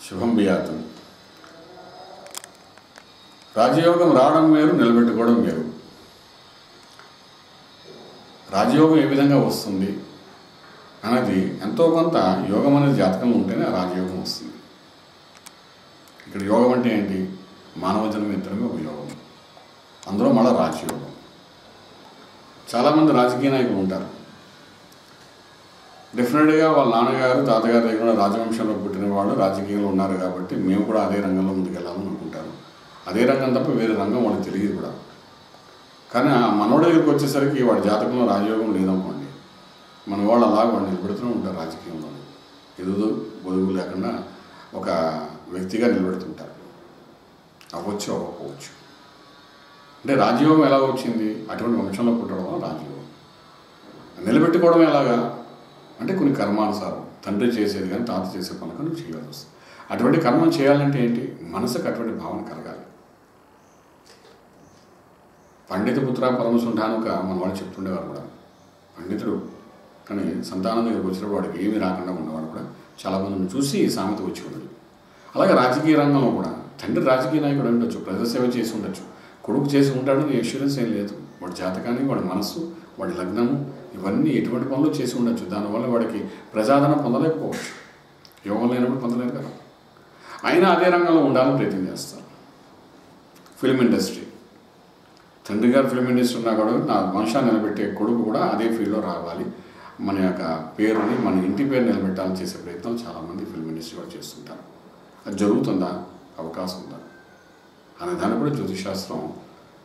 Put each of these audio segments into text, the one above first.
శుభం బియాతు. రాజయోగం రావడం వేరు, నిలబెట్టుకోవడం వేరు. రాజయోగం ఏ విధంగా వస్తుంది అనేది ఎంతో కొంత యోగం అనేది జాతకంలో ఉంటేనే రాజయోగం వస్తుంది. ఇక్కడ యోగం అంటే ఏంటి? మానవ జన్మ ఇద్దరమే ఒక యోగం, అందులో మళ్ళీ రాజయోగం. చాలామంది రాజకీయ నాయకులు ఉంటారు. డెఫినెట్గా వాళ్ళ నాన్నగారు తాతగారి దగ్గర రాజవంశంలో పుట్టిన వాళ్ళు రాజకీయంలో ఉన్నారు కాబట్టి మేము కూడా అదే రంగంలో ముందుకెళ్ళాలని అనుకుంటారు. అదే రంగం తప్ప వేరే రంగం వాళ్ళకి తెలియదు కూడా. కానీ ఆ మనోడి దగ్గరికి వచ్చేసరికి వాడి జాతకంలో రాజయోగం లేదనుకోండి, మన వాళ్ళు అలాగ వాడు నిలబెడుతూనే ఉంటారు. రాజకీయంలో ఎదుగు బొదుగు లేకుండా ఒక వ్యక్తిగా నిలబెడుతుంటారు. అవ్వచ్చు అవ్వకపోవచ్చు. అంటే రాజయోగం ఎలా వచ్చింది? అటువంటి వంశంలో పుట్టడం రాజయోగం. నిలబెట్టుకోవడం ఎలాగా అంటే కొన్ని కర్మానుసారం తండ్రి చేసేది కానీ తాత చేసే పనులు కానీ చేయాల్సి వస్తుంది. అటువంటి కర్మం చేయాలంటే ఏంటి? మనసుకు అటువంటి భావన కలగాలి. పండిత పుత్ర పరమసుంఠానుక మన వాళ్ళు చెప్తుండేవారు కూడా. పండితుడు కానీ సంతానం దగ్గరకు వచ్చినప్పుడు వాడికి ఏమీ రాకుండా ఉన్నవాడు కూడా చాలామందిని చూసి సామెత వచ్చి ఉండదు. అలాగే రాజకీయ రంగంలో కూడా తండ్రి రాజకీయ నాయకుడు ఉండొచ్చు, ప్రజాసేవ చేసి ఉండొచ్చు, కొడుకు చేసి ఉంటాడని ఎష్యూరెన్స్ ఏం లేదు. వాడి జాతకాన్ని, వాడి మనస్సు, వాడి లగ్నము ఇవన్నీ ఎటువంటి పనులు చేసి ఉండొచ్చు. దానివల్ల వాడికి ప్రజాదరణ పొందలేకపోవచ్చు. యోగం లేనప్పుడు పొందలేరు కదా. అయినా అదే రంగంలో ఉండాలని ప్రయత్నం చేస్తారు. ఫిల్మ్ ఇండస్ట్రీ, తండ్రి గారు ఫిల్మ్ ఇండస్ట్రీ ఉన్నా కూడా నా వంశాన్ని నిలబెట్టే కొడుకు కూడా అదే ఫీల్డ్లో రావాలి, మన యొక్క పేరుని, మన ఇంటి పేరు నిలబెట్టాలని చేసే ప్రయత్నం చాలామంది ఫిల్మ్ ఇండస్ట్రీ వాళ్ళు చేస్తుంటారు. అది జరుగుతుందా? అవకాశం ఉందా అనే దాన్ని కూడా జ్యోతిషాస్త్రం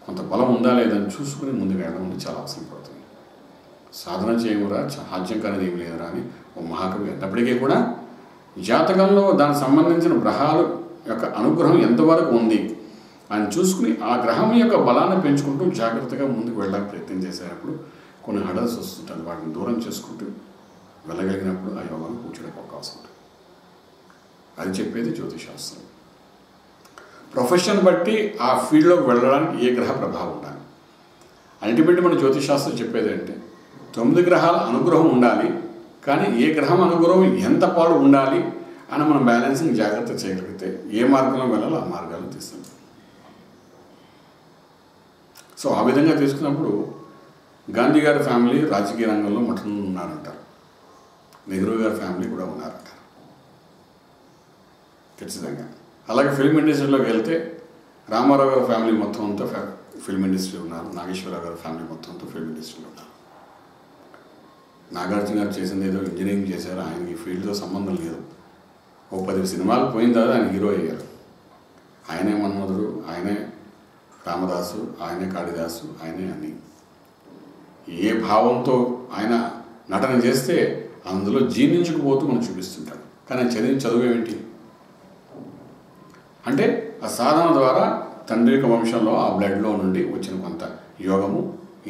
కొంత బలం ఉందా లేదని చూసుకుని ముందుకు వెళ్ళడం చాలా అవసరం పడుతుంది. సాధన చేయమురా సాధ్యం కానిది ఏమి లేదురా అని ఓ మహాకవి అన్నప్పటికీ కూడా జాతకంలో దానికి సంబంధించిన గ్రహాల యొక్క అనుగ్రహం ఎంతవరకు ఉంది అని చూసుకుని ఆ గ్రహం యొక్క బలాన్ని పెంచుకుంటూ జాగ్రత్తగా ముందుకు వెళ్ళడానికి ప్రయత్నం చేసేటప్పుడు కొన్ని హడల్స్ వస్తుంటాయి. వాటిని దూరం చేసుకుంటూ వెళ్ళగలిగినప్పుడు ఆ యోగాన్ని కూర్చోడానికి అవకాశం ఉంటుంది. అది చెప్పేది జ్యోతిషాస్త్రం. ప్రొఫెషన్ బట్టి ఆ ఫీల్డ్లోకి వెళ్ళడానికి ఏ గ్రహ ప్రభావం ఉండాలి. అల్టిమేట్లీ మన జ్యోతిషాస్త్రం చెప్పేది అంటే 9 గ్రహాల అనుగ్రహం ఉండాలి, కానీ ఏ గ్రహం అనుగ్రహం ఎంత పాడు ఉండాలి అని మనం బ్యాలెన్సింగ్ జాగ్రత్త చేయగలిగితే ఏ మార్గంలో వెళ్ళాలో ఆ మార్గాలు తీస్తుంది. సో ఆ విధంగా తీసుకున్నప్పుడు గాంధీ గారి ఫ్యామిలీ రాజకీయ రంగంలో మొట్టమొదటి ఉన్నారంటారు. నెహ్రూ గారి ఫ్యామిలీ కూడా ఉన్నారంటారు ఖచ్చితంగా. అలాగే ఫిల్మ్ ఇండస్ట్రీలోకి వెళ్తే రామారావు గారి ఫ్యామిలీ మొత్తం అంతా ఫిల్మ్ ఇండస్ట్రీలో ఉన్నారు. నాగేశ్వరరావు గారి ఫ్యామిలీ మొత్తం అంతా ఫిల్మ్ ఇండస్ట్రీలో ఉన్నారు. నాగార్జున గారు చేసింది ఏదో ఇంజనీరింగ్ చేశారు, ఆయనకి ఫీల్డ్తో సంబంధం లేదు. ఓ 10 సినిమాలు పోయిన తర్వాత ఆయన హీరో అయ్యారు. ఆయనే మన్మధుడు, ఆయనే రామదాసు, ఆయనే కాళిదాసు, ఆయనే అని ఏ భావంతో ఆయన నటన చేస్తే అందులో జీర్ణించుకుపోతూ మనం చూపిస్తుంటాడు. కానీ చదువు ఏమిటి అంటే ఆ సాధన ద్వారా తండ్రి యొక్క వంశంలో ఆ బ్లడ్లో నుండి వచ్చిన కొంత యోగము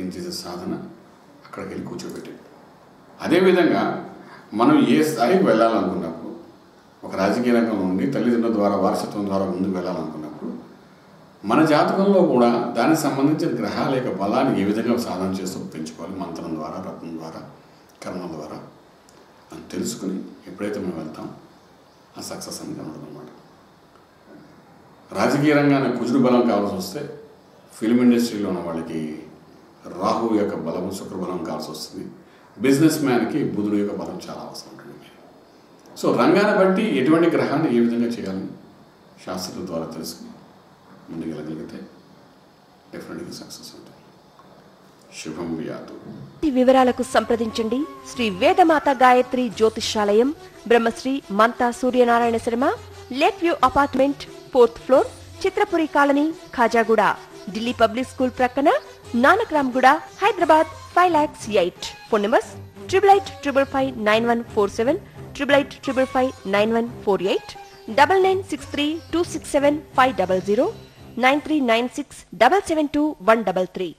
ఇంత సాధన అక్కడికి వెళ్ళి కూర్చోబెట్టి. అదేవిధంగా మనం ఏ స్థాయికి వెళ్ళాలనుకున్నప్పుడు ఒక రాజకీయ రంగంలో ఉండి తల్లిదండ్రుల ద్వారా వారసత్వం ద్వారా ముందుకు వెళ్ళాలనుకున్నప్పుడు మన జాతకంలో కూడా దానికి సంబంధించిన గ్రహాల యొక్క బలాన్ని ఏ విధంగా సాధన చేస్తూ పెంచుకోవాలి, మంత్రం ద్వారా, రత్నం ద్వారా, కర్మ ద్వారా అని తెలుసుకుని ఎప్పుడైతే మనం వెళ్తాం ఆ సక్సెస్ అని కనబడదు అన్నమాట. రాజకీయ రంగానికి కుజుడు బలం కావాల్సి వస్తే ఫిల్మ్ ఇండస్ట్రీలో ఉన్న వాళ్ళకి రాహు యొక్క బలము, శుక్రబలం కావాల్సి వస్తుంది. బిజినెస్ మ్యాన్కి బుధుడు యొక్క బలం చాలా అవసరం ఉంటుంది. సో రంగాన్ని బట్టి ఎటువంటి గ్రహాన్ని ఏ విధంగా చేయాలని శాస్త్రం ద్వారా తెలుసుకుని ముందుకు వెళ్ళగలిగితే డెఫినెట్గా సక్సెస్ ఉంటుంది. శుభం వ్యాతు. ఈ వివరాలకు సంప్రదించండి Shri Vedamata Gayatri Jyothishalayam, Brahmasri Mantha Suryanarayana Sharma, lake view apartment, 4th floor, Chitrapuri colony, Khajaguda, Delhi public school ప్రక్కన, నానక్రామ్గూడ, హైదరాబాద్ 5,08,000. Phone numbers 8855559147, 8855559148, 9963267500, 9396772133.